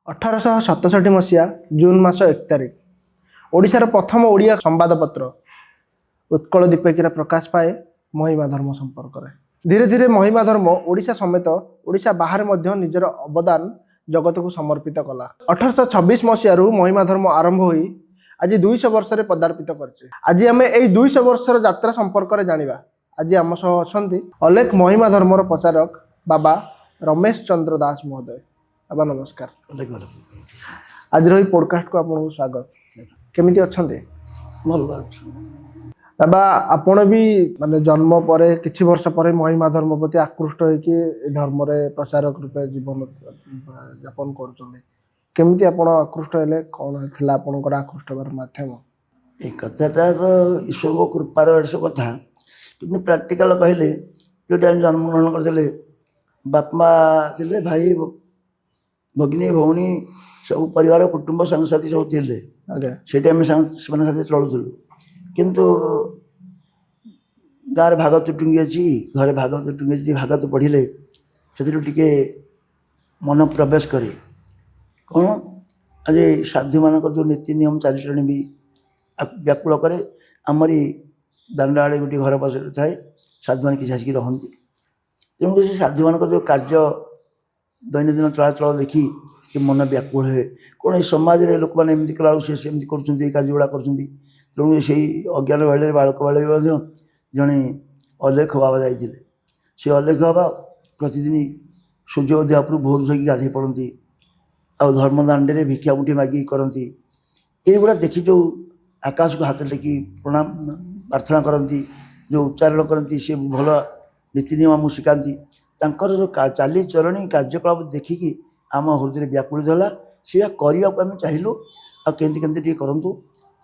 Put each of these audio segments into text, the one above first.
1867 मसीहा जून मास 1 तारिख ओडिशार प्रथम ओडिया संवादपत्र उत्कल दीपिका प्रकाश पाए महिमा धर्म संपर्क में। धीरे धीरे महिमा धर्म ओडिशा समेत ओडिशा बाहर मध्य निजर अवदान जगत को समर्पित कला। 1826 मसीह महिमा धर्म आरंभ हुई आज 200 वर्ष रे पदार्पित करछे। आज आम यही 200 वर्षर यात्रा संपर्क में जानिबा। आज आम सह अछंती अलेख महिमा धर्मर प्रचारक बाबा रमेश चंद्र दास महोदय। बाबा नमस्कार। आज रही पॉडकास्ट को आपको स्वागत। केमिति अछंती? भल अच्छे बाबा आपण भी माने जन्म पर किछि वर्ष पर महिमा धर्म प्रति आकृष्ट होइकि धर्म रे प्रचारक रूपे जीवन यापन करुचंदी। केमिति आपण आकृष्ट हेले? कोन थिला आपनकर आकृष्ट बार माध्यम? ए कथाटा तो ईश्वर को कृपार ऐसा कथा कि प्राक्टिकल कहले जो जन्म ग्रहण करते बाप माँ थे भाई भगिनी भौणी सब परिवार कुटुंब सांगसाथी सब थे से साथ चलुलु किंतु गाँव भागवत टुंगी अच्छी घरे भागवत टुंगी अच्छी भागवत पढ़ले से मन प्रवेश करे कौन आज साधु मान जो नीति नियम चारिचरणी भी व्याकुल करे। आमरी दांड आड़े गोटे घर पास थाए साधु मान किसी आसिक रहती तेणुक से साधु मान जो कार्य दैनंदिन चलाचल देखी कि मन व्याकुल हुए कौन समाज में लोक मैंने एमती कला सेमती करजुड़ा करूँ से अज्ञान बेले बालक बेले जड़े अलेख बाबा जाते से अलेख बाबा प्रतिदिन सूर्य उदय पर भोर थी गाधे पड़ती आ धर्मदांडे भिक्षा मुठी मागिक करती युवा देखी जो आकाश को हाथ टेकी प्रणाम प्रार्थना करती जो उच्चारण करती से भल नीति नियम आमको शिखाती जो चाली चरणी कार्यकलाप देखिकी आम हृदय व्याकुलित है सी करने को आम चाहलु आमती करूँ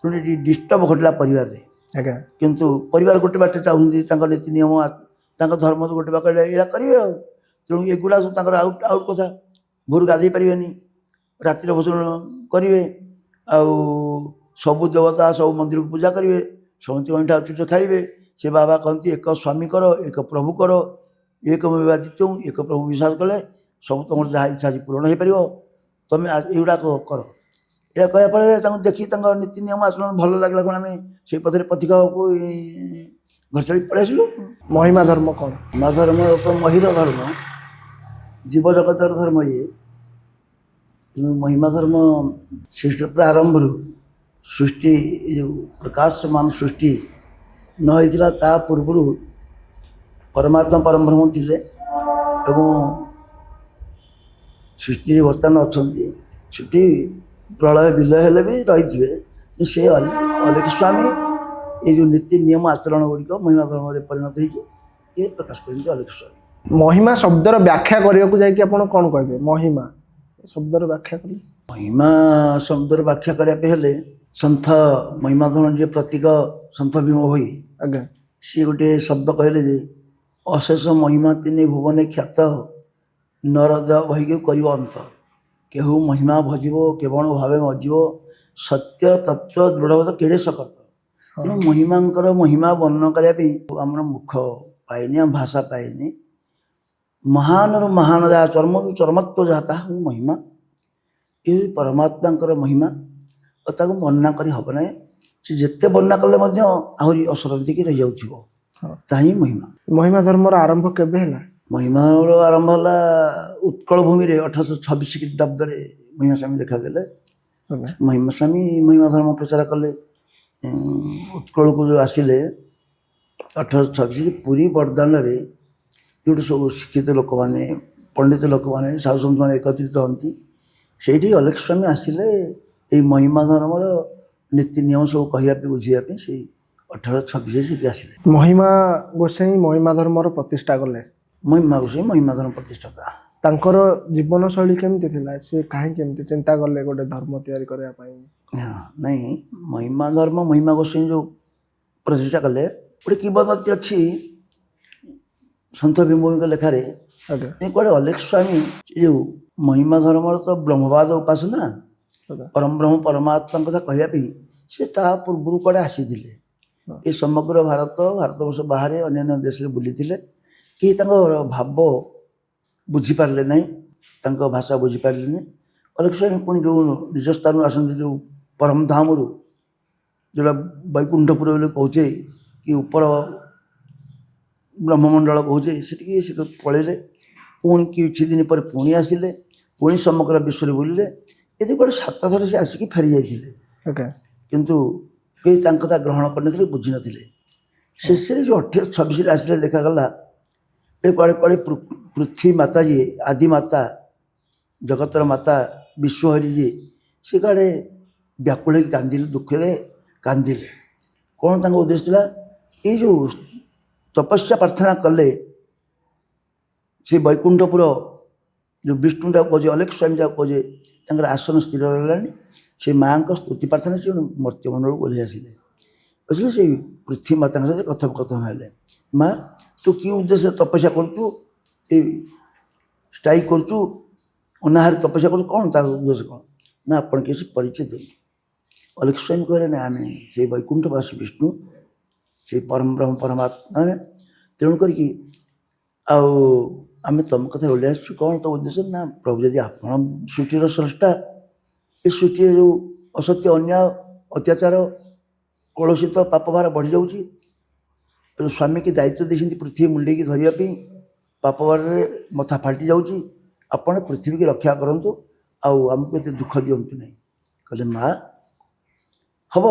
पुणी डिस्टर्ब घटला परिवार में किंतु परिवार गोटे बाट चाहती नीति नियम धर्म तो गोटे बाटे या करेंगे तेणु एगुड़ा सब आउट आउट कथा भोर गाधे पारे रातिर भोजन करेंगे सबू देवता सब मंदिर को पूजा करेंगे समस्त अंठा चुट खाइबे से बाबा कहती एक स्वामी कर एक प्रभु कर एक दित्यम एक प्रभु विश्वास कले सब तुम जहाँ इच्छा पूरण हो पार तुम युवाक कर यह कहपर देखी नीति नियम आचरण भल लगे कौन आम से पथर पथिक को घर चढ़ी पलि आसलु। महिमा धर्म कौन? महिमा धर्म महिर धर्म जीव जगत धर्म ये महिमा धर्म सृष्टि प्रारंभ सृष्टि जो प्रकाशमान सृष्टि न होता ता पूर्व परमात्मा परम ब्रह्म थे सृष्टि बर्तमान अच्छा से प्रलय विलय हेले भी रही थे से अलेख स्वामी ये जो नीति नियम आचरण गुड़िक महिमा धर्म में परिणत हो प्रकाश कर अलेख स्वामी। महिमा शब्दर व्याख्या करने को जाकि आप कौन कहे? महिमा शब्दर व्याख्या कले महिमा शब्दर व्याख्या करने सन्थ महिमा धर्म जे प्रतीक सन्थ भीम होई आगे सी गोटे शब्द कहले जे अशेष महिमा तीन भुवन ख्यात नरद बहिक कर अंत केहू महिमा भजिब केवल भावे मजिब सत्य तत्व दृढ़ केड़े सकत तेणु महिमांकर महिमा वर्णन करने आम मुख पाएनि भाषा पाएनि महान महान जहाँ चर्म चर्मत्व जहाँ ताहा महिमा ये परमात्मा महिमा और ताको वर्णना करी हब ना से जिते वर्णना कले आहरी असरंतिक रही जाऊ महिमा। महिमा धर्मर आरंभ केबे हैला? महिमा आरंभ है उत्कल भूमि 1826 ख्रीटाब्द महिमा स्वामी देखादेले। महिमा स्वामी महिमा धर्म प्रचार कले उत्कल को जो आसिले 1826 पुरी बरदान जो सब शिक्षित लोक मैंने पंडित लोक मैंने साधु सन्त मैंने एकत्रित हमें से अलेख स्वामी आसिले ये महिमा धर्मर नीति नियम सब कहवाई बुझापी से 1826 आसिले। महिमा गोसाई महिमा धर्मर प्रतिष्ठा कले। महिमा गोसाई महिमा धर्म प्रतिष्ठाता तांकर जीवन शैली केमती थिला? से कहीं केमती चिंता कले गोटे धर्म तैयारी करने पाई? हाँ नहीं महिमा धर्म महिमा गोसाई जो प्रतिष्ठा कले गोटे किंवदंती अच्छी सन्थ भीम लेखारे कड़े अलेख स्वामी जो महिमा धर्म तो ब्रह्मवाद उपासना परम ब्रह्म परमात्मा कथा कहवाई से पूर्व कड़े आसी ये समग्र भारतवर्ष बाहर अन्य देश में बुली कि भाव बुझीपारे ना भाषा बुझीपारे ଅଲେଖ ସ୍ୱାମୀ ପୁଣି ଯେଉଁ ନିଜ ସ୍ଥାନରୁ ଆସନ୍ତି ଯେଉଁ ପରମଧାମରୁ ଯେଉଁଟା ବୈକୁଣ୍ଠପୁର ବୋଲି କହୁଛେ କି ଉପର ବ୍ରହ୍ମମଣ୍ଡଳ କହୁଛେ ସେଠି ପଳେଇଲେ। ପୁଣି କିଛି ଦିନ ପରେ ପୁଣି ଆସିଲେ, ପୁଣି ସମଗ୍ର ବିଶ୍ୱରେ ବୁଲିଲେ। ଏଠି ଗୋଟେ 7 ଥର ସେ ଆସିକି ଫେରି ଯାଇଥିଲେ, ଆଜ୍ଞା କିନ୍ତୁ କେହି ତାଙ୍କ କଥା ଗ୍ରହଣ କରିନଥିଲେ, ବୁଝିନଥିଲେ। ଶେଷରେ ଯେଉଁ 26 ଆସିଲେ ଦେଖାଗଲା ଏ କୁଆଡ଼େ କୁଆଡ଼େ ପୃଥ୍ୱୀ ମାତା ଯିଏ ଆଦି ମାତା ଜଗତର ମାତା ବିଶ୍ୱହରି ଯିଏ ସେ କୁଆଡ଼େ ବ୍ୟାକୁଳ ହେଇକି କାନ୍ଦିଲେ, ଦୁଃଖରେ କାନ୍ଦିଲେ। କ'ଣ ତାଙ୍କ ଉଦ୍ଦେଶ୍ୟ ଥିଲା? ଏଇ ଯେଉଁ ତପସ୍ୟା ପ୍ରାର୍ଥନା କଲେ ସେ ବୈକୁଣ୍ଠପୁର ଯେଉଁ ବିଷ୍ଣୁ ଯାକୁ କହୁଛେ, ଅଲେଖ ସ୍ୱାମୀ ଯାକୁ କହୁଛେ, ତାଙ୍କର ଆସନ ସ୍ଥିର ରହିଲାନି। ସେ ମାଆଙ୍କ ସ୍ତୁତି ପ୍ରାର୍ଥନା ସେ ମର୍ତ୍ତ୍ୟମଣ୍ଡଳକୁ ଓହ୍ଲାଇ ଆସିଲେ। ବୁଝିଲେ, ସେଇ ପୃଥ୍ୱୀ ମାତାଙ୍କ ସହିତ କଥୋପକଥନ ହେଲେ। ମା, ତୁ କି ଉଦ୍ଦେଶ୍ୟରେ ତପସ୍ୟା କରୁଛୁ, ଏଇ ଷ୍ଟ୍ରାଇକ୍ କରୁଛୁ, ଅନାହାରେ ତପସ୍ୟା କରୁଛୁ, କ'ଣ ତାର ଉଦ୍ଦେଶ୍ୟ କ'ଣ? ନା ଆପଣ କିଛି ପରିଚୟ ଦିଅନ୍ତୁ। ଅଲେଖ ସ୍ୱାମୀ କହିଲେ, ନା ଆମେ ସେଇ ବୈକୁଣ୍ଠବାସୀ ବିଷ୍ଣୁ, ସେଇ ପରମ ବ୍ରହ୍ମ ପରମାତ୍ମା। ତେଣୁ କରିକି ଆଉ ଆମେ ତମ କଥାରେ ଓହ୍ଲାଇ ଆସିଛୁ। କ'ଣ ତ ଉଦ୍ଦେଶ୍ୟ? ନା ପ୍ରଭୁ ଯଦି ଆପଣ ସୃଷ୍ଟିର ସ୍ରଷ୍ଟା, ଏ ସୃଷ୍ଟିରେ ଯେଉଁ ଅସତ୍ୟ ଅନ୍ୟାୟ ଅତ୍ୟାଚାର କଳୁଷିତ ପାପଭାର ବଢ଼ିଯାଉଛି, ସ୍ୱାମୀକି ଦାୟିତ୍ୱ ଦେଇଛନ୍ତି ପୃଥିବୀ ମୁଣ୍ଡେଇକି ଧରିବା ପାଇଁ, ପାପଭାରରେ ମଥା ଫାଟି ଯାଉଛି, ଆପଣ ପୃଥିବୀକି ରକ୍ଷା କରନ୍ତୁ, ଆଉ ଆମକୁ ଏତେ ଦୁଃଖ ଦିଅନ୍ତୁ ନାହିଁ। କହିଲେ, ମା ହେବ,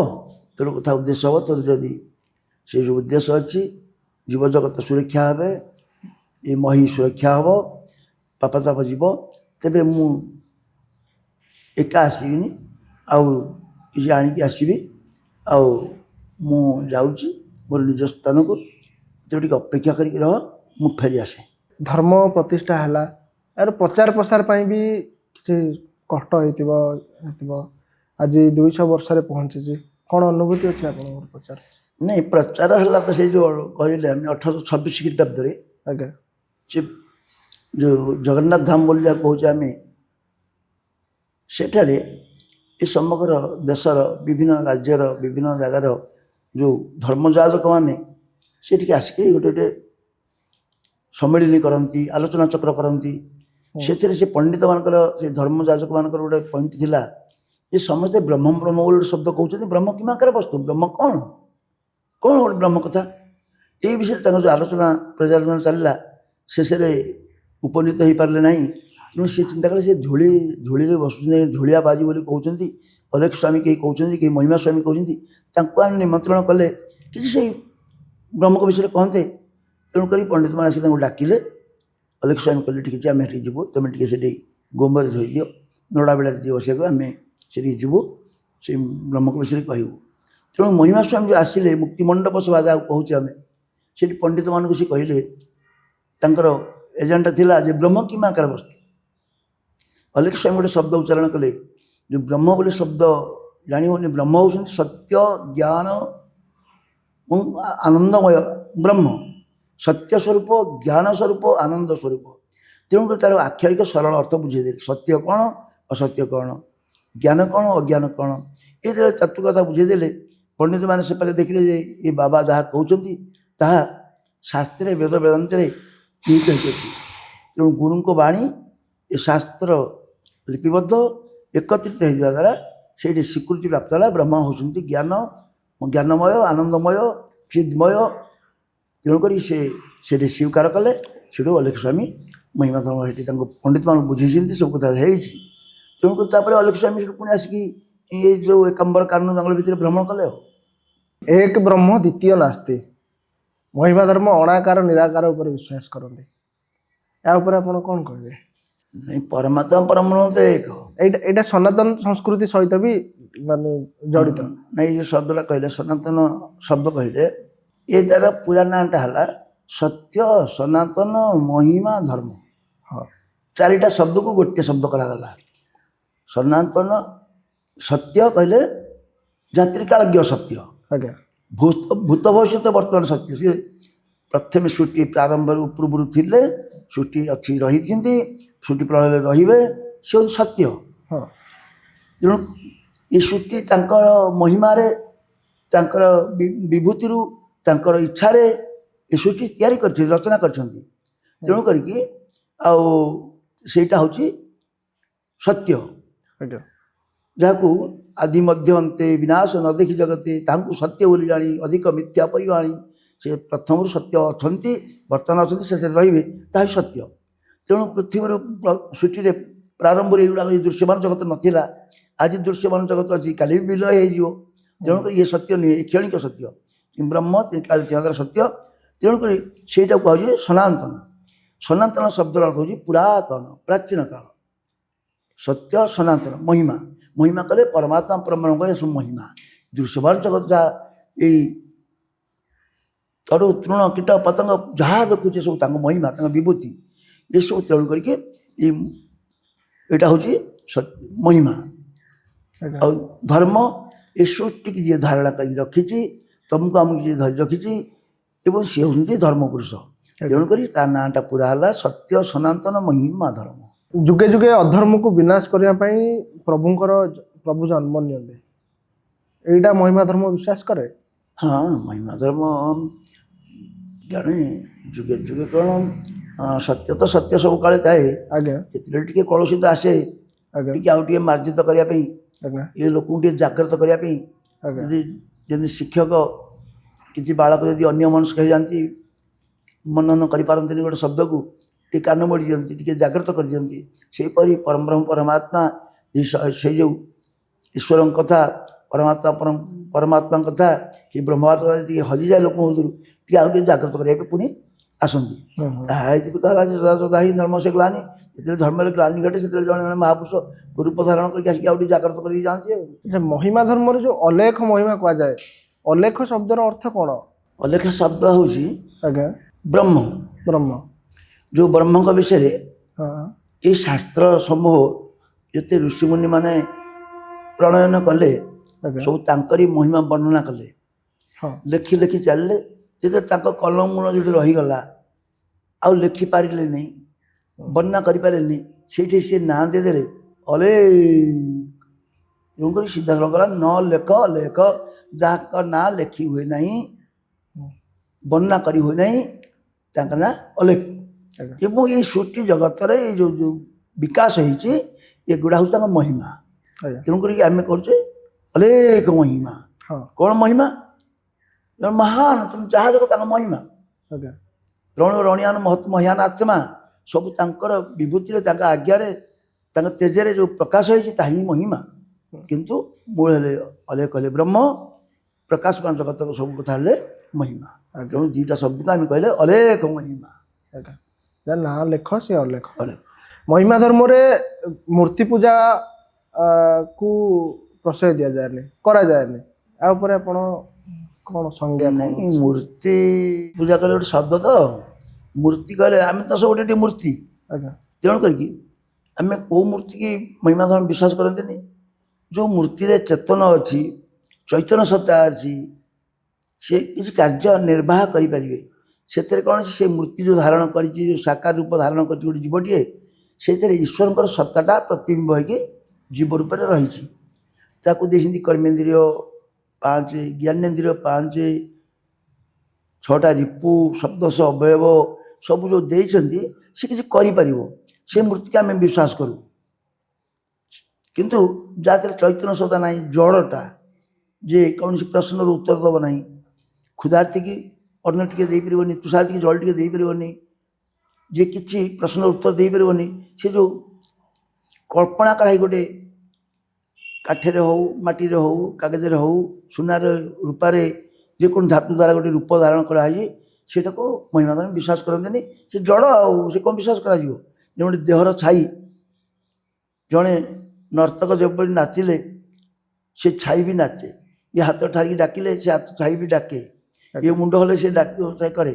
ତୋର କଥା ଉଦ୍ଦେଶ୍ୟ ହେବ। ତୋର ଯଦି ସେ ଯେଉଁ ଉଦ୍ଦେଶ୍ୟ ଅଛି, ଜୀବଜଗତ ସୁରକ୍ଷା ହେବେ, ଏ ମହି ସୁରକ୍ଷା ହେବ, ପାପତାପ ଯିବ, ତେବେ ମୁଁ ଏକା ଆସିବିନି, ଆଉ କିଛି ଆଣିକି ଆସିବି। ଆଉ ମୁଁ ଯାଉଛି ମୋର ନିଜ ସ୍ଥାନକୁ, ତୁ ଟିକେ ଅପେକ୍ଷା କରିକି ରହ, ମୁଁ ଫେରି ଆସେ। ଧର୍ମ ପ୍ରତିଷ୍ଠା ହେଲା, ଏହାର ପ୍ରଚାର ପ୍ରସାର ପାଇଁ ବି କିଛି କଷ୍ଟ ହେଇଥିବ। ଆଜି 200 ବର୍ଷରେ ପହଞ୍ଚିଛି, କ'ଣ ଅନୁଭୂତି ଅଛି ଆପଣଙ୍କର ପ୍ରଚାର? ନାଇଁ, ପ୍ରଚାର ହେଲା ତ ସେଇ ଯେଉଁ କହିଲେ ଆମେ 1826 ଖ୍ରୀଷ୍ଟାବ୍ଦରେ ଆଜ୍ଞା ସେ ଯେଉଁ ଜଗନ୍ନାଥ ଧାମ ବୋଲି ଯାହା କହୁଛେ ଆମେ, ସେଠାରେ ଏ ସମଗ୍ର ଦେଶର ବିଭିନ୍ନ ରାଜ୍ୟର ବିଭିନ୍ନ ଜାଗାର ଯେଉଁ ଧର୍ମଯାଜକମାନେ ସେଠିକି ଆସିକି ଗୋଟେ ସମ୍ମିଳନୀ କରନ୍ତି, ଆଲୋଚନା ଚକ୍ର କରନ୍ତି। ସେଥିରେ ସେ ପଣ୍ଡିତମାନଙ୍କର, ସେ ଧର୍ମଯାଜକମାନଙ୍କର ଗୋଟେ ପଏଣ୍ଟ ଥିଲା ଯେ ସମସ୍ତେ ବ୍ରହ୍ମ ବ୍ରହ୍ମ ବୋଲି ଗୋଟେ ଶବ୍ଦ କହୁଛନ୍ତି। ବ୍ରହ୍ମ କି ମାକାର ବସ୍ତୁ? ବ୍ରହ୍ମ କ'ଣ ଗୋଟେ ବ୍ରହ୍ମ କଥା? ଏଇ ବିଷୟରେ ତାଙ୍କର ଯେଉଁ ଆଲୋଚନା ପର୍ଯ୍ୟାଲୋଚନା ଚାଲିଲା, ଶେଷରେ ଉପନୀତ ହେଇପାରିଲେ ନାହିଁ। ତେଣୁ ସେ ଚିନ୍ତା କଲେ, ସେ ଧୂଳିରେ ବସୁଛନ୍ତି, ଧୂଳିଆ ବାଜି ବୋଲି କହୁଛନ୍ତି, ଅଲେଖ ସ୍ୱାମୀ କେହି କହୁଛନ୍ତି, କେହି ମହିମା ସ୍ୱାମୀ କହୁଛନ୍ତି। ତାଙ୍କୁ ଆମେ ନିମନ୍ତ୍ରଣ କଲେ କିଛି ସେଇ ବ୍ରହ୍ମଙ୍କ ବିଷୟରେ କହନ୍ତେ। ତେଣୁକରି ପଣ୍ଡିତମାନେ ଆସି ତାଙ୍କୁ ଡାକିଲେ। ଅଲେଖ ସ୍ୱାମୀ କହିଲେ, ଠିକ୍ ଅଛି, ଆମେ ସେଠିକି ଯିବୁ, ତୁମେ ଟିକେ ସେଠି ଗୋମରେ ଧୋଇଦିଅ, ନଡ଼ା ବେଳାରେ ଯିଏ ବସିବାକୁ, ଆମେ ସେଠିକି ଯିବୁ, ସେଇ ବ୍ରହ୍ମଙ୍କ ବିଷୟରେ କହିବୁ। ତେଣୁ ମହିମା ସ୍ୱାମୀ ଯେଉଁ ଆସିଲେ, ମୁକ୍ତିମଣ୍ଡପ ସଭା ଯାହାକୁ କହୁଛେ ଆମେ, ସେଠି ପଣ୍ଡିତମାନଙ୍କୁ ସେ କହିଲେ, ତାଙ୍କର ଏଜେଣ୍ଡା ଥିଲା ଯେ ବ୍ରହ୍ମ କି ମାକାର ବସ୍ତୁ? ଅଲେଖ ସ୍ୱାମୀ ଗୋଟେ ଶବ୍ଦ ଉଚ୍ଚାରଣ କଲେ, ଯେଉଁ ବ୍ରହ୍ମ ବୋଲି ଶବ୍ଦ ଜାଣିବନି, ବ୍ରହ୍ମ ହେଉଛନ୍ତି ସତ୍ୟ, ଜ୍ଞାନ ଏବଂ ଆନନ୍ଦମୟ ବ୍ରହ୍ମ। ସତ୍ୟ ସ୍ୱରୂପ, ଜ୍ଞାନ ସ୍ୱରୂପ, ଆନନ୍ଦ ସ୍ୱରୂପ। ତେଣୁକରି ତା'ର ଆକ୍ଷରିକ ସରଳ ଅର୍ଥ ବୁଝେଇଦେଲେ। ସତ୍ୟ କ'ଣ, ଅସତ୍ୟ କ'ଣ, ଜ୍ଞାନ କ'ଣ, ଅଜ୍ଞାନ କ'ଣ, ଏ ଯେତେବେଳେ ତତ୍ତ୍ୱ କଥା ବୁଝେଇଦେଲେ, ପଣ୍ଡିତମାନେ ସେପାଖେ ଦେଖିଲେ ଯେ ଏ ବାବା ଯାହା କହୁଛନ୍ତି ତାହା ଶାସ୍ତ୍ରରେ ବେଦ ବେଦାନ୍ତରେ ନିହିତ ହୋଇଛି। ତେଣୁ ଗୁରୁଙ୍କ ବାଣୀ ଏ ଶାସ୍ତ୍ର ଲିପିବଦ୍ଧ ଏକତ୍ରିତ ହୋଇଯିବା ଦ୍ୱାରା ସେଇଠି ସ୍ୱୀକୃତି ପ୍ରାପ୍ତ ହେଲା। ବ୍ରହ୍ମ ହେଉଛନ୍ତି ଜ୍ଞାନମୟ, ଆନନ୍ଦମୟ, ଚିନ୍ମୟ। ତେଣୁକରି ସେ ସେଠି ସ୍ୱୀକାର କଲେ। ସେଠୁ ଅଲେଖ ସ୍ୱାମୀ ମହିମା ଧର୍ମ ସେଠି ତାଙ୍କୁ ପଣ୍ଡିତମାନଙ୍କୁ ବୁଝେଇଛନ୍ତି, ସବୁ କଥା ହେଇଛି। ତେଣୁକରି ତାପରେ ଅଲେଖ ସ୍ୱାମୀ ସେଠୁ ପୁଣି ଆସିକି ଏଇ ଯେଉଁ ଏକାମ୍ବର କାରଣ ଜଙ୍ଗଲ ଭିତରେ ଭ୍ରମଣ କଲେ। ଆଉ ଏକ ବ୍ରହ୍ମ ଦ୍ୱିତୀୟ ନାସ୍ତି, ମହିମା ଧର୍ମ ଅଣାକାର ନିରାକାର ଉପରେ ବିଶ୍ୱାସ କରନ୍ତି। ଏହା ଉପରେ ଆପଣ କ'ଣ କହିବେ? ପରମାତ୍ମା ପରବ୍ରହ୍ମ ତ ଏକ। ଏଇଟା ସନାତନ ସଂସ୍କୃତି ସହିତ ବି ମାନେ ଜଡ଼ିତ। ନାଇଁ, ଏ ଶବ୍ଦଟା କହିଲେ, ସନାତନ ଶବ୍ଦ କହିଲେ, ଏଟାର ପୁରା ନାଁଟା ହେଲା ସତ୍ୟ, ସନାତନ, ମହିମା, ଧର୍ମ। ହଁ, 4ଟା ଶବ୍ଦକୁ ଗୋଟିଏ ଶବ୍ଦ କରାଗଲା। ସନାତନ ସତ୍ୟ କହିଲେ ଜାତ୍ରିକାଳଜ୍ଞ ସତ୍ୟ, ଆଜ୍ଞା ଭୂତ ଭବିଷ୍ୟତ ବର୍ତ୍ତମାନ ସତ୍ୟ। ସିଏ ପ୍ରଥମେ ସୃଷ୍ଟି ପ୍ରାରମ୍ଭରୁ ପୂର୍ବରୁ ଥିଲେ, ସୃଷ୍ଟି ଅଛି, ରହିଛନ୍ତି, ସୃଷ୍ଟି ପ୍ରଳୟରେ ରହିବେ, ସେ ହେଉଛି ସତ୍ୟ। ହଁ, ତେଣୁ ଏ ସୃଷ୍ଟି ତାଙ୍କର ମହିମାରେ, ତାଙ୍କର ବିଭୂତିରୁ, ତାଙ୍କର ଇଚ୍ଛାରେ ଏ ସୃଷ୍ଟି ତିଆରି କରିଛନ୍ତି, ରଚନା କରିଛନ୍ତି। ତେଣୁ କରିକି ଆଉ ସେଇଟା ହେଉଛି ସତ୍ୟ। ଆଜ୍ଞା ଯାହାକୁ ଆଦି ମଧ୍ୟ ଅନ୍ତେ ବିନାଶ ନ ଦେଖି ଜଗତେ ତାଙ୍କୁ ସତ୍ୟ ବୋଲି ଜାଣି ଅଧିକ ମିଥ୍ୟା ପରିବାଣୀ ସେ ପ୍ରଥମରୁ ସତ୍ୟ ଅଛନ୍ତି ବର୍ତ୍ତମାନ ଅଛନ୍ତି ଶେଷରେ ରହିବେ ତାହା ହିଁ ସତ୍ୟ। ତେଣୁ ପୃଥିବୀର ସୃଷ୍ଟିରେ ପ୍ରାରମ୍ଭରେ ଏଗୁଡ଼ାକ ଦୃଶ୍ୟମାନ ଜଗତ ନଥିଲା। ଆଜି ଦୃଶ୍ୟମାନ ଜଗତ ଅଛି, କାଲି ବି ବିଲୟ ହେଇଯିବ। ତେଣୁକରି ଇଏ ସତ୍ୟ ନୁହେଁ, ଏ କ୍ଷଣିକ ସତ୍ୟ। ବ୍ରହ୍ମ ତ୍ରିକାଳ ସତ୍ୟ। ତେଣୁକରି ସେଇଟାକୁ କୁହାଯାଏ ସନାତନ। ସନାତନ ଶବ୍ଦର ଅର୍ଥ ହେଉଛି ପୁରାତନ, ପ୍ରାଚୀନ କାଳ। ସତ୍ୟ ସନାତନ ମହିମା। ମହିମା କଲେ ପରମାତ୍ମା ପରବ୍ରହ୍ମ ଏସବୁ ମହିମା। ଦୃଶ୍ୟମାନ ଜଗତ ଯାହା ଏଇ ତରୁ ତୃଣ କୀଟ ପତଙ୍ଗ ଯାହା ଦେଖୁଛେ ସବୁ ତାଙ୍କ ମହିମା, ତାଙ୍କ ବିଭୂତି ଏସବୁ। ତେଣୁ କରିକି ଏଇଟା ହେଉଛି ମହିମା। ଆଜ୍ଞା ଆଉ ଧର୍ମ ଏ ସୃଷ୍ଟିକି ଯିଏ ଧାରଣା କରି ରଖିଛି, ତମକୁ ଆମକୁ ଯିଏ ଧରି ରଖିଛି ଏବଂ ସିଏ ହେଉଛନ୍ତି ଧର୍ମପୁରୁଷ। ତେଣୁକରି ତା ନାଁଟା ପୁରା ହେଲା ସତ୍ୟ ସନାତନ ମହିମା ଧର୍ମ। ଯୁଗେ ଯୁଗେ ଅଧର୍ମକୁ ବିନାଶ କରିବା ପାଇଁ ପ୍ରଭୁ ଜନ୍ମ ନିଅନ୍ତି, ଏଇଟା ମହିମା ଧର୍ମ ବିଶ୍ୱାସ କରେ। ହଁ ମହିମା ଧର୍ମ ଜାଣେ ଯୁଗେ ଯୁଗେ କ'ଣ ସତ୍ୟ ତ ସତ୍ୟ ସବୁ କାଳେ ଥାଏ। ଆଜ୍ଞା ଯେତେବେଳେ ଟିକେ କଳୁଷିତ ଆସେ, ଆଜ୍ଞା ଟିକେ ଆଉ ଟିକେ ମାର୍ଜିତ କରିବା ପାଇଁ, ଆଜ୍ଞା ଏ ଲୋକଙ୍କୁ ଟିକେ ଜାଗ୍ରତ କରିବା ପାଇଁ, ଆଜ୍ଞା ଯଦି ଯେମିତି ଶିକ୍ଷକ କିଛି ବାଳକ ଯଦି ଅନ୍ୟ ମନସ୍କ ହେଇଯାନ୍ତି, ମନନ କରିପାରନ୍ତିନି ଗୋଟେ ଶବ୍ଦକୁ, ଟିକେ କାନ ମୋଡ଼ି ଦିଅନ୍ତି, ଟିକେ ଜାଗ୍ରତ କରିଦିଅନ୍ତି। ସେହିପରି ପରମବ୍ରହ୍ମ ପରମାତ୍ମା ସେଇ ଯେଉଁ ଈଶ୍ୱରଙ୍କ କଥା, ପରମାତ୍ମାଙ୍କ କଥା, କି ବ୍ରହ୍ମବାଦ କଥା ଟିକେ ହଜିଯାଏ ଲୋକଙ୍କ ଭିତରୁ, ଟିକେ ଆଉ ଟିକେ ଜାଗ୍ରତ କରିବା ପାଇଁ ପୁଣି ଆସନ୍ତି। ତାହା ହେଇଥିବ ସଦା ହିଁ ଧର୍ମ ସେ ଗ୍ଲାନି। ଯେତେବେଳେ ଧର୍ମରେ ଗ୍ଲାନି ଘଟେ ସେତେବେଳେ ଜଣେ ଜଣେ ମହାପୁରୁଷ ରୂପ ଧାରଣ କରିକି ଆସିକି ଆଉ ଟିକେ ଜାଗ୍ରତ କରିକି ଯାଆନ୍ତି। ଆଉ ଆଚ୍ଛା, ମହିମା ଧର୍ମରେ ଯୋଉ ଅଲେଖ ମହିମା କୁହାଯାଏ, ଅଲେଖ ଶବ୍ଦର ଅର୍ଥ କ'ଣ? ଅଲେଖ ଶବ୍ଦ ହେଉଛି ଆଜ୍ଞା ବ୍ରହ୍ମ। ବ୍ରହ୍ମ। ଯେଉଁ ବ୍ରହ୍ମଙ୍କ ବିଷୟରେ ହଁ ଏଇ ଶାସ୍ତ୍ର ସମୂହ ଯେତେ ଋଷିମୁନି ମାନେ ପ୍ରଣୟନ କଲେ, ଆଜ୍ଞା ସବୁ ତାଙ୍କରି ମହିମା ବର୍ଣ୍ଣନା କଲେ, ହଁ ଲେଖି ଲେଖି ଚାଲିଲେ। ଯେତେ ତାଙ୍କ କଲମ ମୂଳ ଯେଉଁଠି ରହିଗଲା, ଆଉ ଲେଖିପାରିଲେନି, ବର୍ଣ୍ଣନା କରିପାରିଲେନି, ସେଇଠି ସେ ନାଁ ଦେଇଦେଲେ ଅଲେଖ। ତେଣୁକରି ସିଧା ଗଲା ନ ଲେଖ ଲେଖ, ଯାହାଙ୍କ ନାଁ ଲେଖି ହୁଏ ନାହିଁ, ବର୍ଣ୍ଣନା କରି ହୁଏ ନାହିଁ, ତାଙ୍କ ନାଁ ଅଲେଖ। ଆଜ୍ଞା ଏବଂ ଏଇ ସୃଷ୍ଟି ଜଗତରେ ଏଇ ଯେଉଁ ବିକାଶ ହେଇଛି, ଏଗୁଡ଼ା ହେଉଛି ତାଙ୍କ ମହିମା। ଆଜ୍ଞା ତେଣୁକରି ଆମେ କରୁଛେ ଅଲେଖ ମହିମା। ହଁ କ'ଣ ମହିମା? ମହାନ, ତୁମେ ଯାହା ଦେଖ ତାଙ୍କ ମହିମା। ଆଜ୍ଞା ରଣ ରଣିଆନ ମହିୟାନ ଆତ୍ମା, ସବୁ ତାଙ୍କର ବିଭୂତିରେ, ତାଙ୍କ ଆଜ୍ଞାରେ, ତାଙ୍କ ତେଜରେ ଯେଉଁ ପ୍ରକାଶ ହେଇଛି ତାହା ହିଁ ମହିମା। କିନ୍ତୁ ମୂଳ ହେଲେ ଅଲେଖ ହେଲେ ବ୍ରହ୍ମ, ପ୍ରକାଶମାନ ଜଗତ ସବୁ କଥା ହେଲେ ମହିମା। ତେଣୁ ଦୁଇଟା ଶବ୍ଦକୁ ଆମେ କହିଲେ ଅଲେଖ ମହିମା। ଆଜ୍ଞା, ଯାହା ନାଁ ଲେଖ ସେ ଅଲେଖ। ଅଲେଖ। ମହିମା ଧର୍ମରେ ମୂର୍ତ୍ତି ପୂଜା କୁ ପ୍ରଶ୍ରୟ ଦିଆଯାଏନି, କରାଯାଏନି। ଆ ଉପରେ ଆପଣ କ'ଣ ସଂଜ୍ଞା? ନାଇଁ, ମୂର୍ତ୍ତି ପୂଜା କଲେ ଗୋଟେ ଶବ୍ଦ ତ, ମୂର୍ତ୍ତି କହିଲେ ଆମେ ତ ସବୁ ଗୋଟେ ମୂର୍ତ୍ତି। ଆଜ୍ଞା ତେଣୁ କରିକି ଆମେ କେଉଁ ମୂର୍ତ୍ତିକି ମହିମା ଧର୍ମ ବିଶ୍ୱାସ କରନ୍ତିନି। ଯେଉଁ ମୂର୍ତ୍ତିରେ ଚେତନ ଅଛି, ଚୈତନ୍ୟ ସତ୍ତା ଅଛି, ସେ କିଛି କାର୍ଯ୍ୟ ନିର୍ବାହ କରିପାରିବେ। ସେଥିରେ କ'ଣ ଅଛି, ସେ ମୂର୍ତ୍ତି ଯେଉଁ ଧାରଣ କରିଛି, ଯେଉଁ ସାକାର ରୂପ ଧାରଣ କରିଛି ଗୋଟେ ଜୀବଟିଏ, ସେଇଥିରେ ଈଶ୍ୱରଙ୍କର ସତ୍ତାଟା ପ୍ରତିବିମ୍ବ ହୋଇକି ଜୀବ ରୂପରେ ରହିଛି। ତାକୁ ଦେଇଛନ୍ତି କର୍ମେନ୍ଦ୍ରିୟ 5, ଜ୍ଞାନେନ୍ଦ୍ରିୟ 5, 6ଟା ରିପୁ, ସପ୍ତଦଶ ଅବୟବ ସବୁ ଯେଉଁ ଦେଇଛନ୍ତି, ସେ କିଛି କରିପାରିବ। ସେ ମୂର୍ତ୍ତିକି ଆମେ ବିଶ୍ୱାସ କରୁ। କିନ୍ତୁ ଯାହା ଦେହରେ ଚୈତନ୍ୟ ସତ୍ତା ନାହିଁ, ଜଡ଼ଟା, ଯେ କୌଣସି ପ୍ରଶ୍ନର ଉତ୍ତର ଦେବ ନାହିଁ, କ୍ଷୁଧାର୍ଥୀକି ଅନ୍ନ ଟିକେ ଦେଇପାରିବନି, ତୁଷାର୍ଥୀକି ଜଳ ଟିକେ ଦେଇପାରିବନି, ଯେ କିଛି ପ୍ରଶ୍ନର ଉତ୍ତର ଦେଇପାରିବନି, ସେ ଯେଉଁ କଳ୍ପନା କରାଇ ଗୋଟେ କାଠରେ ହେଉ, ମାଟିରେ ହେଉ, କାଗଜରେ ହେଉ, ସୁନାରେ, ରୂପାରେ, ଯେକୌଣସି ଧାତୁ ଦ୍ୱାରା ଗୋଟେ ରୂପ ଧାରଣ କରାହେଇଛି, ସେଇଟାକୁ ମହିମା ଧର୍ମ ବିଶ୍ୱାସ କରନ୍ତିନି। ସେ ଜଡ଼, ଆଉ ସେ କ'ଣ ବିଶ୍ୱାସ କରାଯିବ? ଯେମିତି ଦେହର ଛାଇ, ଜଣେ ନର୍ତ୍ତକ ଯେପରି ନାଚିଲେ ସେ ଛାଇ ବି ନାଚେ, ଏ ହାତ ଠାରିକି ଡାକିଲେ ସେ ହାତ ଛାଇ ବି ଡାକେ, ଏ ମୁଣ୍ଡ ହେଲେ ସେ ଡାକି କରେ।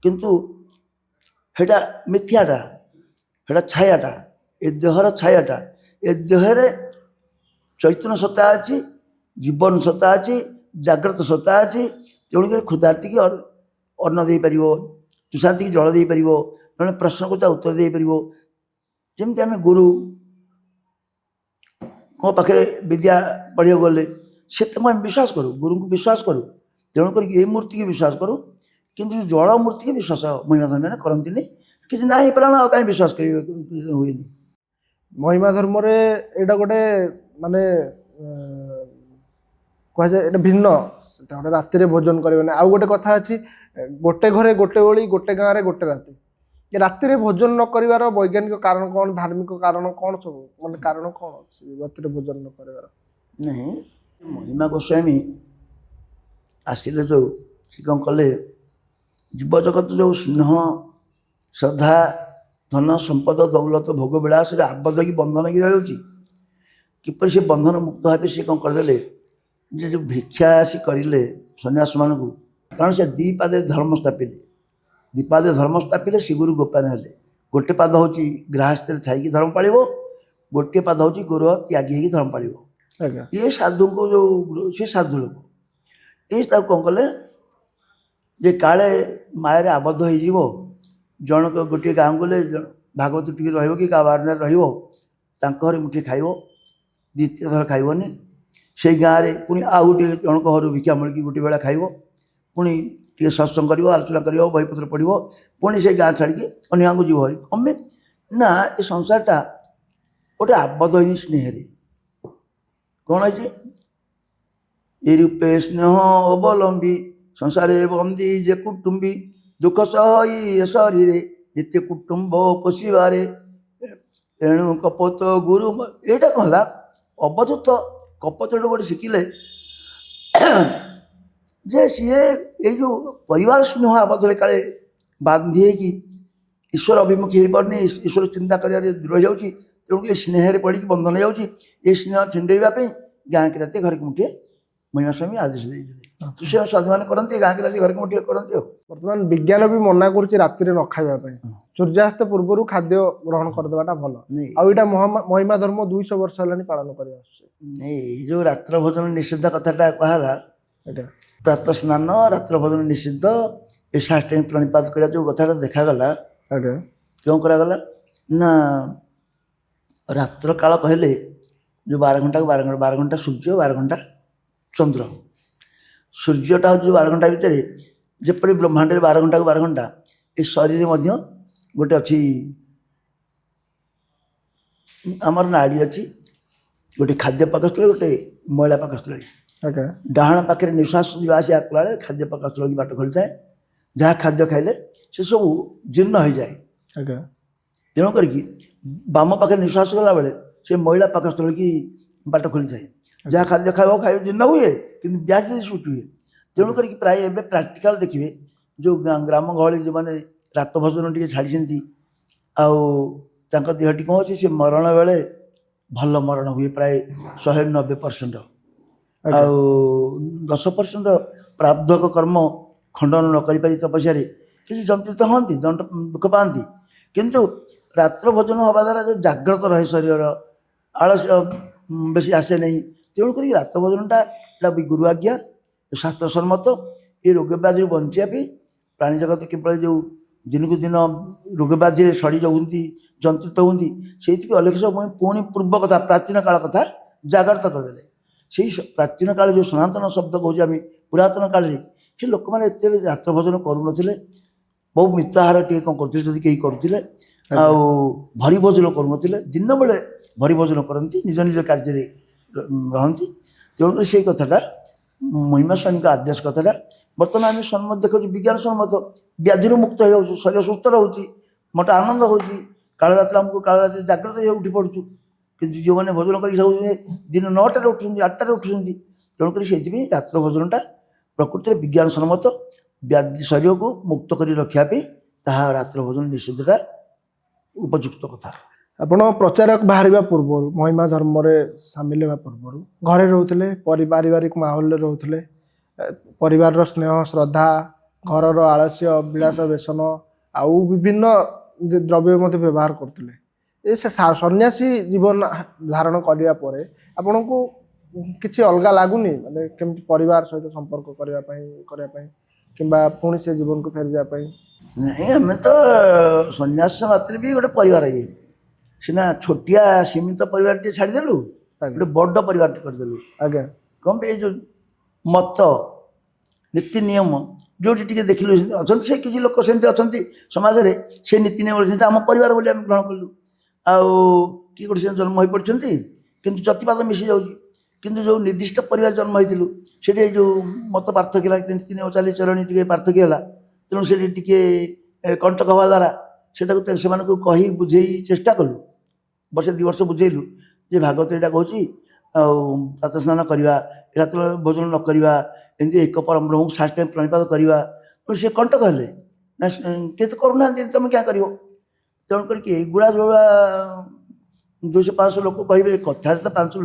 କିନ୍ତୁ ସେଇଟା ମିଥ୍ୟାଟା, ସେଇଟା ଛାୟାଟା, ଏ ଦେହର ଛାୟାଟା। ଏ ଦେହରେ ଚୈତନ୍ୟ ସତ୍ତା ଅଛି, ଜୀବନ ସତ୍ତା ଅଛି, ଜାଗ୍ରତ ସତ୍ତା ଅଛି। ତେଣୁକରି କ୍ଷୁଧାର୍ଥୀକି ଅନ୍ନ ଦେଇପାରିବ, ତୁଷାର୍ଥୀକି ଜଳ ଦେଇପାରିବ, ଜଣେ ପ୍ରଶ୍ନକୁ ତା ଉତ୍ତର ଦେଇପାରିବ। ଯେମିତି ଆମେ ଗୁରୁ ମୋ ପାଖରେ ବିଦ୍ୟା ପଢ଼ିବାକୁ ଗଲେ, ସେତେ ଆମେ ବିଶ୍ୱାସ କରୁ, ଗୁରୁଙ୍କୁ ବିଶ୍ୱାସ କରୁ। ତେଣୁ କରିକି ଏଇ ମୂର୍ତ୍ତିକି ବିଶ୍ୱାସ କରୁ। କିନ୍ତୁ ଜଳ ମୂର୍ତ୍ତିକି ବିଶ୍ୱାସ ମହିମା ଧର୍ମମାନେ କରନ୍ତିନି। କିଛି ନାହିଁ ପ୍ରାଣ, ଆଉ କାହିଁ ବିଶ୍ୱାସ କରିବାକୁ ହୁଏନି। महिमा धर्म रे एटा गोटे माने कह जाए एटा भिन्न गोटे राति रे भोजन करबे आउ गोटे कथा अछि गोटे घरे गोटे ओली गोटे गाँव रे गोटे राति ये राति रे भोजन न करिवार वैज्ञानिक कारण कौन धार्मिक कारण कौन सब माने कारण कौन अछि राति रे भोजन न करिवार नहीं महिमा गोस्वामी आसिले जो से कौन कले जीव जगत जो स्नेह श्रद्धा धन संपद दौलत भोग विलास आबद्ध की बंधन की रही किपर से बंधन मुक्त भाव से कौन करदे जे जो भिक्षा आसी करें सन्यास मान कारण से दी पादे धर्म स्थापिले दीपादे धर्म स्थापिले श्रीगुरु गोपान हेले गोटे पाद हूँ गृहस्थ थी धर्म पाल गोटे पाद हूँ गुरु त्यागी हो धर्म पाल ये साधु को जो से साधु लोग ये कौन कले जे काले माया आबद्ध हो जनक गोटे गाँव गले भागवत टी रही बारने रही मुठे खाइब द्वितीय थर खाइबनी से गाँव में पुणी आउ गोटे जनक घर भिक्षा मिल गोटे बेला खाइब पुणी टे सत्संग कर आलोचना कर बहीपत्र पढ़ो पुणी से गाँ छाड़ी अन्य गाँव को जीव हरी कमे ना ये संसारटा गोटे आबद्ध हो स्नेह कौन है ये रूपे स्नेह अवलंबी संसारे बंदी जे कुटुंबी दुख सही शरीर नित्य कुटुंब पोषिबारे एणु कपत गुरु यहाँ कौन है अवधूत कपत गोटे शिखिले जे सी ये जो परिवार स्नेह आबद्ध काले बांधी कि ईश्वर अभिमुखी हो पारनी ईश्वर चिंता कर दूर हो तेणुक स्नेह पड़ी बंधन हो स्नेह छिंडेवाई गाँ के रात घर के मुठे महिमा स्वामी आदेश देते से साधु मैंने करते गाँ के रात घर के मुठे करते बर्तमान विज्ञान भी मना कर राति न खावा सूर्यास्त पूर्व खाद्य ग्रहण करदेवाटा भल आईटा महिमा धर्म 200 वर्ष है पालन कर जो रात्र भोजन निषिद्ध कथाटा कहला प्रातः स्नान रात्र भोजन निषिद्ध ए शास्त्र प्रणिपात कर जो कथाटा देखागला क्यों करागला ना रात्र काल कहले जो 12 घंटा को 12 घंटा सूर्य 12 घंटा चंद्र सूर्यटा हूँ 12 घंटा भितर जपरी ब्रह्मांड 12 घंटा को 12 घंटा ये शरीर मध्य गोटे अच्छी आमर नाड़ी अच्छी गोटे खाद्य पाकस्थली गोटे मैला पाकस्थली डाहाण पाखे निश्वास जावासिया कला खाद्य पाकस्थल की बाट खोली थाए जहाँ खाद्य खाइले से सब जीर्ण हो जाए तेणु करके बाम पाखे निश्वास गला बेले से मैला पाकस्थल की बाट खोली थाए जहाँ खाद्य खाइब खाइब जीर्ण हुए कि ब्याज सुट हुए तेणु करके प्राय एवं प्राक्टिकाल देखिए जो ग्राम गहली जो मैंने रात भोजन टी छाड़ी देहटी कौन अच्छे से मरण बेले भल मरण हुए प्राय 190% आउ 10% प्राब्धक कर्म खंडन न करी तपस्या किसी जंत्रित हाँ दंड दुख पाती किंतु रात्र भोजन हवा द्वारा जो जाग्रत रहे शरीर आलस्य बेसी आसे नहीं तेणुक रात्र भोजनटा भी गुरु आज्ञा शास्त्र सम्मत ये रोग व्याधि बचापी प्राणी जगत केवल जो दिन को दिन रोग व्याधि सड़ी जाती जंत्रित होती से अलग पुणी पूर्व कथा प्राचीन काल कथा जागृत करदे से प्राचीन काल जो सनातन शब्द कहे आम पुरातन काल से लोक मैंने एत रात्र भोजन करूँ बहुत मिताहार टे कौन करते कहीं करुले भरी भोजन करूँ दिन बेले भरी भोजन करती निज निज कार्य रहती तेणुक से कथाटा महिमा स्वामी का आदेश कथाटा बर्तमान आम सम्मत देखा विज्ञान सम्मत व्याधि मुक्त हो शरीर सुस्थ रोचे मत आनंद हो काल रात आमको काल रात जाग्रत हो उठी पड़ू कि जो मैंने भोजन कर दिन 9टार उठुं 8टार उठुं तेणुक से रात्र भोजनटा प्रकृति में विज्ञान सम्मत व्याधि शरीर को मुक्त कर रखापी ताहा रात्र भोजन निषिद्धता उपयुक्त कथा आपण प्रचारक बाहर पूर्व महिमा धर्म रे सामिल होगा पूर्व घरे रोते पारिवारिक माहौल रोते परिवार स्नेह श्रद्धा घर आलस्य विलास व्यसन आउ विभिन्न द्रव्य मत व्यवहार करते सन्यासी जीवन धारण करने आपण को किसी अलग लगुनि माने केमती परिवार सहित संपर्क करने किंबा पुणी से जीवन को फेर जाए नहीं आम तो सन्यास मात्र भी गोटे परिवार ये सीना छोटिया सीमित परिवार टे छाड़देलु गोटे बड़ परिवार टे करदेलु आज्ञा कम ये जो मत नीति नियम जो देखिलु अच्छा से किसी लोक सेमती अच्छा समाज में से नीति नियम आम परिवार बोली आम ग्रहण कलु ଆଉ କିଏ ଗୋଟେ ଜନ୍ମ ହୋଇପଡ଼ିଛନ୍ତି କିନ୍ତୁ ଜାତିପାତ ମିଶି ଯାଉଛି। କିନ୍ତୁ ଯେଉଁ ନିର୍ଦ୍ଦିଷ୍ଟ ପରିବାର ଜନ୍ମ ହେଇଥିଲୁ ସେଠି ଏଇ ଯେଉଁ ମତ ପାର୍ଥକ୍ୟ ହେଲା, ନୀତି ନିୟମ ଚାଲିଚଳଣି ଟିକେ ପାର୍ଥକ୍ୟ ହେଲା, ତେଣୁ ସେଠି ଟିକେ କଣ୍ଟକ ହେବା ଦ୍ୱାରା ସେଟାକୁ ସେମାନଙ୍କୁ କହି ବୁଝେଇ ଚେଷ୍ଟା କଲୁ, ବର୍ଷେ 2 ବର୍ଷ ବୁଝେଇଲୁ ଯେ ଭାଗବତ ଏଇଟା କହୁଛି ଆଉ ପ୍ରାତଃ ସ୍ନାନ କରିବା, ରାତ୍ର ଭୋଜନ ନ କରିବା, ଏମିତି ଏକ ପରବ୍ରହ୍ମକୁ ଫାଷ୍ଟ ଟାଇମ୍ ପ୍ରଣିପାତ କରିବା। ତେଣୁ ସେ କଣ୍ଟକ ହେଲେ ନା କିଏ ତ କରୁନାହାନ୍ତି, ତୁମେ କ୍યાં କରିବ? ତେଣୁ କରିକି ଏଗୁଡ଼ା ଯେଉଁଗୁଡ଼ା 200-500 ଲୋକ କହିବେ, କଥାରେ ତ 500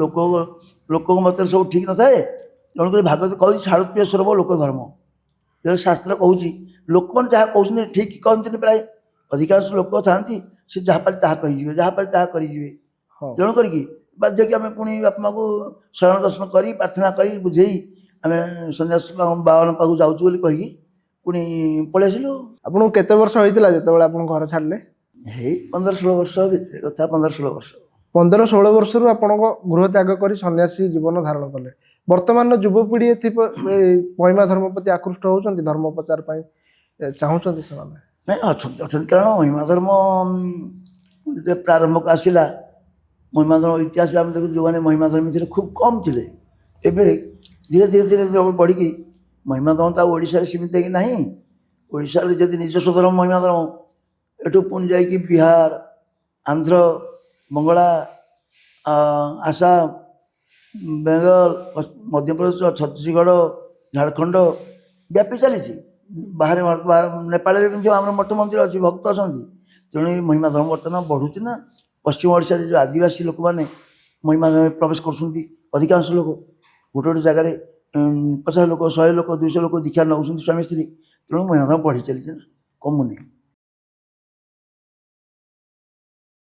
ଲୋକଙ୍କ ମତରେ ସବୁ ଠିକ୍ ନଥାଏ। ତେଣୁକରି ଭାଗବତ କହୁଛି ଛାଡ଼ୁଥିବେ ସର୍ବ ଲୋକ ଧର୍ମ। ଯେହେତୁ ଶାସ୍ତ୍ର କହୁଛି, ଲୋକମାନେ ଯାହା କହୁଛନ୍ତି ଠିକ୍ କହନ୍ତିନି, ପ୍ରାୟ ଅଧିକାଂଶ ଲୋକ ଥାଆନ୍ତି ସେ ଯାହା ପାରି ତାହା କହିଯିବେ, ଯାହା ପାରି ତାହା କରିଯିବେ। ହଁ ତେଣୁ କରିକି ବାଧ୍ୟ କି ଆମେ ପୁଣି ବାପା ମାଆକୁ ଶରଣ ଦର୍ଶନ କରି ପ୍ରାର୍ଥନା କରି ବୁଝେଇ ଆମେ ସନ୍ନ୍ୟାସ ବାବାଙ୍କ ପାଖକୁ ଯାଉଛୁ ବୋଲି କହିକି ପୁଣି ପଳେଇ ଆସିଲୁ। ଆପଣଙ୍କୁ କେତେ ବର୍ଷ ହେଇଥିଲା ଯେତେବେଳେ ଆପଣ ଘର ଛାଡ଼ିଲେ? ହେଇ 15-16 ବର୍ଷ ଭିତରେ କଥା, 15-16 ବର୍ଷ। 15-16 ବର୍ଷରୁ ଆପଣଙ୍କ ଗୃହ ତ୍ୟାଗ କରି ସନ୍ନ୍ୟାସୀ ଜୀବନ ଧାରଣ କଲେ। ବର୍ତ୍ତମାନର ଯୁବପିଢ଼ି ମହିମା ଧର୍ମ ପ୍ରତି ଆକୃଷ୍ଟ ହେଉଛନ୍ତି, ଧର୍ମ ପ୍ରଚାର ପାଇଁ ଚାହୁଁଛନ୍ତି ସେମାନେ? ନାଇଁ, ଅଛନ୍ତି କାରଣ ମହିମା ଧର୍ମ ଯେତେ ପ୍ରାରମ୍ଭକୁ ଆସିଲା, ମହିମା ଧର୍ମ ଇତିହାସରେ ଆମେ ଦେଖୁ ଯେଉଁମାନେ ମହିମା ଧର୍ମୀ ଥିଲେ ଖୁବ୍ କମ୍ ଥିଲେ। ଏବେ ଧୀରେ ଧୀରେ ବଢ଼ିକି ମହିମା ଧର୍ମ ତ ଆଉ ଓଡ଼ିଶାରେ ସୀମିତ ହେଇକି ନାହିଁ। ଓଡ଼ିଶାରେ ଯଦି ନିଜସ୍ୱ ଧର୍ମ ମହିମା ଧର୍ମ, ଏଠୁ ପୁଣି ଯାଇକି ବିହାର, ଆନ୍ଧ୍ର, ବଙ୍ଗଳା, ଆସାମ, ବେଙ୍ଗଲ, ମଧ୍ୟପ୍ରଦେଶ, ଛତିଶଗଡ଼, ଝାଡ଼ଖଣ୍ଡ ବ୍ୟାପୀ ଚାଲିଛି। ବାହାରେ ନେପାଳରେ ମଧ୍ୟ ଆମର ମଠ ମନ୍ଦିର ଅଛି, ଭକ୍ତ ଅଛନ୍ତି। ତେଣୁ ଏ ମହିମା ଧର୍ମ ବର୍ତ୍ତମାନ ବଢ଼ୁଛି ନା। ପଶ୍ଚିମ ଓଡ଼ିଶାରେ ଯେଉଁ ଆଦିବାସୀ ଲୋକମାନେ ମହିମା ଧର୍ମରେ ପ୍ରବେଶ କରୁଛନ୍ତି, ଅଧିକାଂଶ ଲୋକ ଗୋଟେ ଗୋଟେ ଜାଗାରେ 50 ଲୋକ, 100 ଲୋକ, 200 ଲୋକ ଦୀକ୍ଷା ନେଉଛନ୍ତି ସ୍ୱାମୀ ସ୍ତ୍ରୀ। ତେଣୁ ମହିମା ଧର୍ମ ବଢ଼ି ଚାଲିଛି ନା, କମୁନି।